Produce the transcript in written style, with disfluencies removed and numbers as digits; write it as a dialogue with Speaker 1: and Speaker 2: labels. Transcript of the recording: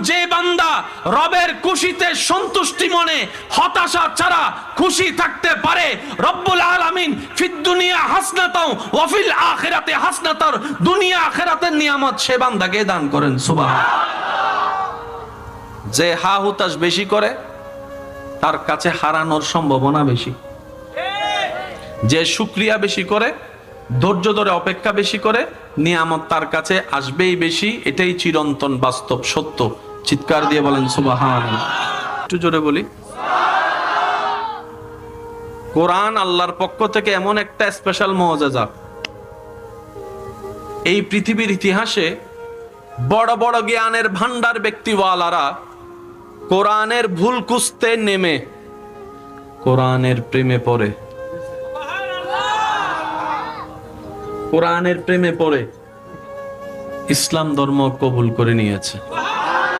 Speaker 1: যে বান্দা রবের খুশিতে সন্তুষ্টি মনে হতাশা ছাড়া খুশি থাকতে পারে, রব্বুল আলামিন ফিদ দুনিয়া হাসনাতাও ওয়া ফিল আখিরাতে হাসনাতার, দুনিয়া আখিরাতের নিয়ামত সে বান্দাকে দান করেন। সুবহানাল্লাহ। যে হা হুতাশ বেশি করে তার কাছে হারানোর সম্ভাবনা বেশি, যে শুকরিয়া বেশি করে, ধৈর্য ধরে অপেক্ষা বেশি করে, নিয়ামত তার কাছে আসবেই বেশি। এটাই চিরন্তন বাস্তব সত্য। চিৎকার দিয়ে বলেন সুবহানাল্লাহ। একটু জোরে বলি। কোরআন আল্লাহর পক্ষ থেকে এমন একটা স্পেশাল মুআজিজা, এই পৃথিবীর ইতিহাসে বড় বড় জ্ঞানের ভান্ডার ব্যক্তিওয়ালারা কোরআনের ভুল খুঁজতে নেমে কোরআনের প্রেমে পড়ে, কোরআনের প্রেমে পড়ে ইসলাম ধর্ম কবুল করে নিয়েছে।